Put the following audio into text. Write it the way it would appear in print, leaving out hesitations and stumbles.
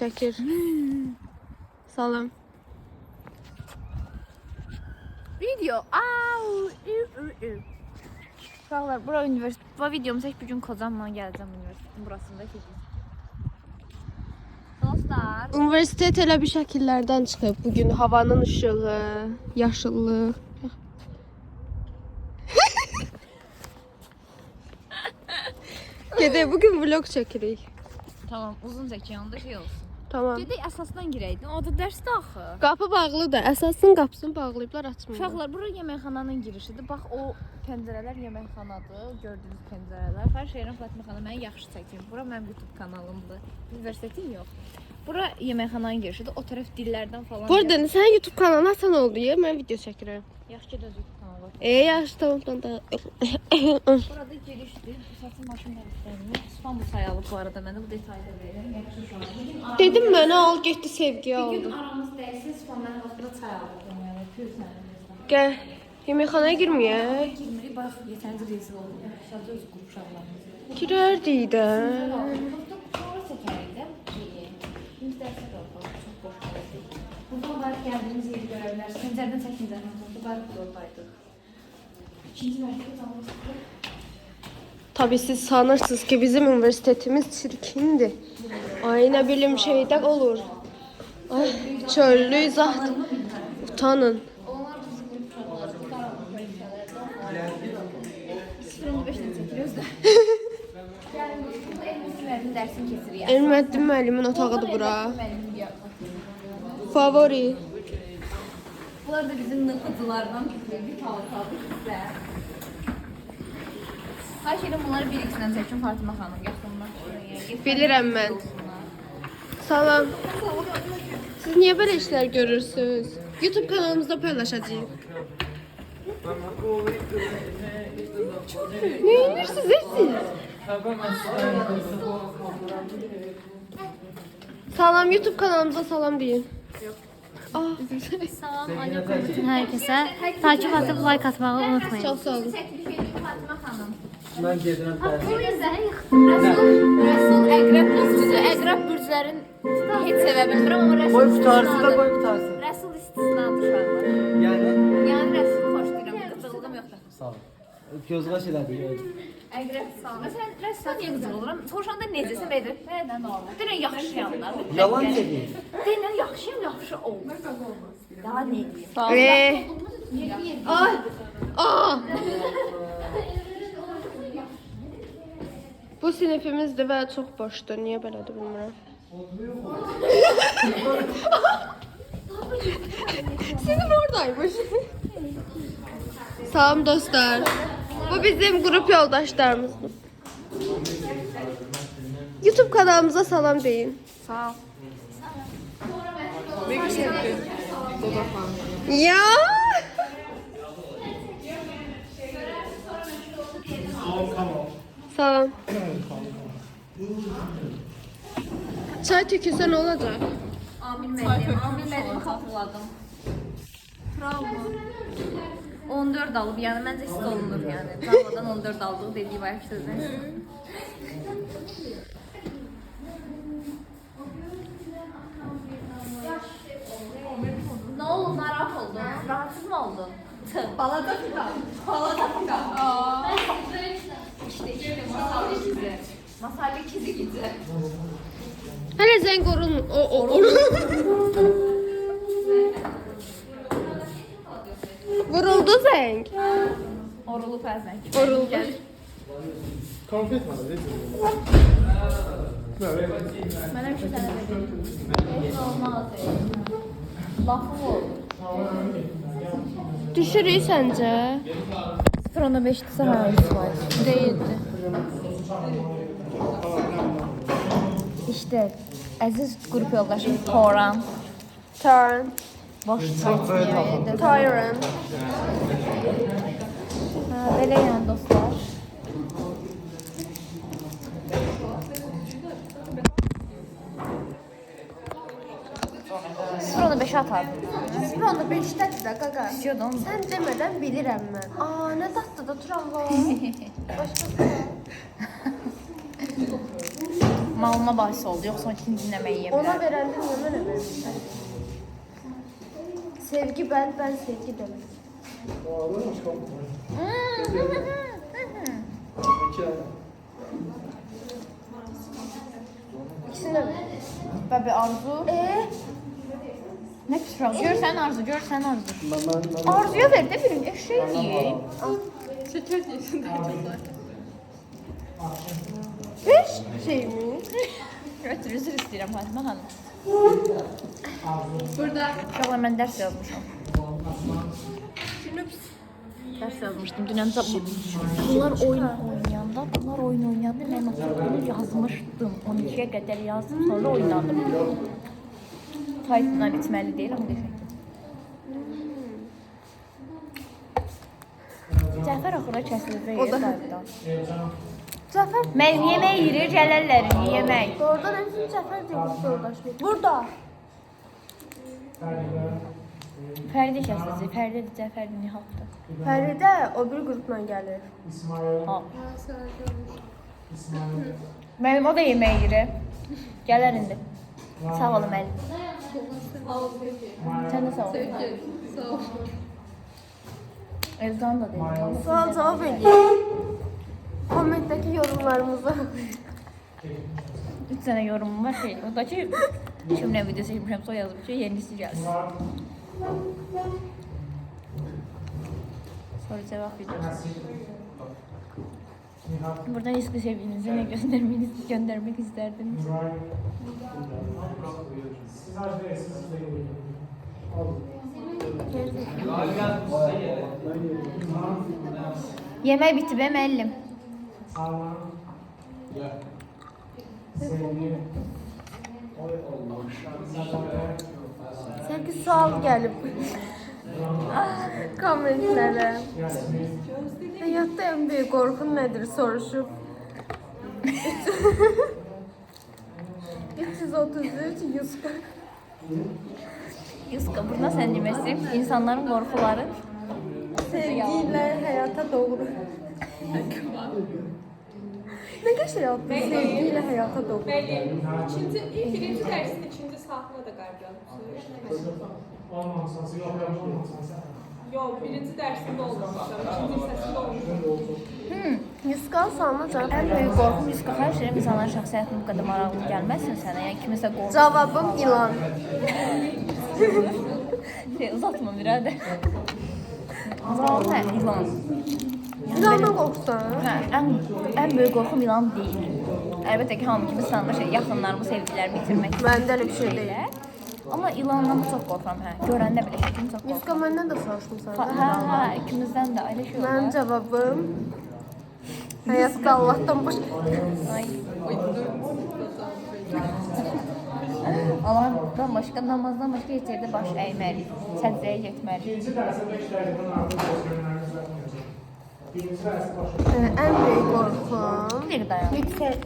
Çəkir. Salam. Video. Uşaqlar, bura universitet. Bu videomu tək bir gün Kozanla gələcəm universitetin burasında fizik. Dostlar. Universitet elə bir şəkillərdən çıxıb. Bugün havanın ışığı, yaşıllıq. Gedək, bugün vlog çəkirik. Tamam, uzun çəkin, onda şey olsun. Tamam. Gedək əsasdan girəydik. O da dərsdə axı. Qapı bağlıdır. Əsasın qapısını bağlayıblar, açmırlar. Uşaqlar, bura yeməkxananın girişidir. Bax, o pəncərələr yeməkxanadır. Gördüyünüz pəncərələr. Hər şeyin Fatma xanım mən yaxşı çəkim. Bura mənim YouTube kanalımdır. Universitetin yox. Bura yeməkxananın girişidir. O tərəf dillərdən falan. Bu arada sənin YouTube kanalın açan oldu ya, mən video çəkirəm. Yaxşı ki, öz YouTube kanalı var. Yaxşı, tamam. Burada girişdir. Satın maşın tərəflərini. İstanbul sayalım bu arada. Mən də bu detayı da verirəm. Yaxşı uşaqlar. Dedim mənə al, getdi sevgiyə Bir gün aldı. aramız dəysin, İstanbul'dan başında çay alırıq. Yəni, pürsən. Gəl, yeməkxanaya girməyək. Girmirik, bax, yetəncə rezil oldu. Sadəcə öz qrup uşaqlarımız. Girərdik də. Sonra çəkərik də. Biz dərsə qalxalım, çox boş qalxalım. Buradan barıq gəldiyimiz yeri görə bilərsiniz. Pəncərdən çəkincədən sonra barıq yoldaydık. İkinci mərtəbə canımız. Tabii siz sanırsınız ki bizim üniversitetimiz çirkindir. Ay nə bilim şeydə olur. Ay çöllü zat. Utanın. Onlar bizim qrup uşaqlarımız. 0.5-dən çəkiriyoruz da. Yəni, burada Elmədin müəllimin dərsini keçiririk. Elmədin müəllimin otağıdır bura. Favori. Bunlar da bizim nıqıcılardan bir tavuk bizə. Xahiş edirəm bunları bir ikisindən çəkin Fatıma xanım. Yaxınlar. Bilirəm mən. Salam. Siz niyə belə işlər görürsünüz? YouTube kanalımızda paylaşacağıq. Ne edirsiniz siz? Salam, YouTube kanalımıza salam deyin. Salam aleyküm bütün herkese. Takip atıp like atmayı unutmayın. Çok sağ olun. Fatıma xanım. Mən gedirəm dərsə. Rəsul əqrəb burcudur. Əqrəb burcların heç sevə bilmirəm, amma Rəsul Qoy qutarsı da qoy qutarsı. Rəsul istisnadır uşaqlar. Yəni Yəni Rəsulu xoşlayıram, qıcıqlığım yoxdur. sağ ol. Gözqaş elədi. Əqrəb sağ ol. Məsələn, Rəsul niyə qıcıq oluram? Soruşanda necəsən edir? Bədən normal. Deyirəm yaxşıyam da. Yalan deyir. Deyirəm yaxşıyam, yaxşı ol. Yalan nə deyim? Ay. Aa. Bu sinifimizdir və çox boşdur. Niyə belədir bilmirəm. Sinif oradaymış. Salam dostlar. Bu bizim grup yoldaşlarımızdır. YouTube kanalımıza salam deyin. Sağ ol. Ya. Salam. Çay tökülsə nə olacaq? Amin müəllimi xatırladım. Travma. 14 alıb, yəni məncə hiss olunur yəni. Travmadan 14 aldıq dediyi var sözdən. Ne oldu? Narahat oldun? Rahatsız mı oldun? Balada filan. İşte masal ikizi. Masal ikizi gitti. Hələ zəng Vuruldu zəng. Orulu pəzənk. Vuruldu. Konfet var değil mi? Mənə bir şey sənə dedim. Heç olmaz. Lafım oldu. Düşürük səncə? 0.5'ti hangisi var? Değildi. İşte əziz qrup yoldaşım Toran. Turn. Boş çayçı. Tyron. Belə yəni dostlar. Sonra 5 atardım. 0.5-dədir də qaqa. İstiyordum. Sən demədən bilirəm mən. Aa, nə dadlı da tramvay. Başqa. malına bahis oldu. Yoxsa ikinci dinləməyi yeyə Ona bilərdim. verəndə niyə mənə vermirsən? Sevgi ben sevgi demek. İkisini de ver. Bəbi Arzu. Nə pis Gör sən Arzu, gör sən Arzu. Ben Arzuya ver də birini, eşək deyil. Şeker diyorsun daha çok var. Beş şey mi? Götür, üzr istəyirəm Fatimə xanım. Burada. Uşaqlar mən dərs yazmışam. Dərs yazmışdım. Dünən bunlar oyun oynayanda mən onu yazmışdım. 12-yə qədər yazdım, sonra oynadım. Faytla bitməli deyil, amma defekt. Cəfər axıra kəsiləcək faytdan. Zafer. Mən yemək yeyir, gələrlər yemək. Doğrudan hepsini Zafer diye yoldaş. Burada. Fərdi kəsiləcək, Fərdi Cəfərdi Nihatdır. Feride o bir grupla gelir. Ha. Mənim o da yemək yeyir. Gələr indi. Sağ olun müəllim. Sən də sağ ol. Sağ ol. Ezdan da deyil. Sual cevap edeyim. Kommentteki yorumlarımıza. 3 dənə yorumum var şey. O da ki, kimlə video çəkmişəm, o yazıb ki, yenisi gəlsin. Soru cevap videosu. Buradan eski sevgilinize ne göndermek isterdiniz? Yemek bitti be müəllim. Sevgi sual gelip. Kommentlere. Hayatta en büyük korkun nedir soruşup. 333 140. Yuska, burada sen deməsin. İnsanların qorxuları. Sevgiyle hayata doğru. Ne geçer yaptın? Sevgiyle hayata doğru. Birinci dersin ikinci saatine de qayıdırmışsınız. Yok, birinci dersinde olmamışam, ikinci hissəsində olmuşam. 100 kalsana cevap. Ən böyük qorxum Yuska, xahiş edirəm insanların şəxsiyyətinin bu qədər maraqlı gəlməsin sənə. Yəni kimisə qorxu. Cevabım ilan. Uzatma birader. Cavabım hə, ilan. İlandan korksan. Hə, ən böyük qorxum ilan deyil. Əlbəttə ki, hamı kimi sanma şey, yaxınlarımı, sevgilərimi itirmək. Məndə elə bir şey deyil. Amma ilandan çox qorxuram, hə. Görəndə belə həkim çox 100 qorxuram. məndən də soruşmusan. Hə, ikimizdən də elə şey Mənim olur. cevabım hayatta Allah'tan başka. Ay. Allahdan başqa, namazdan başqa heç yerdə baş əyməli, səcdəyə getməli. En büyük korkum. Bir dayan. Yüksek.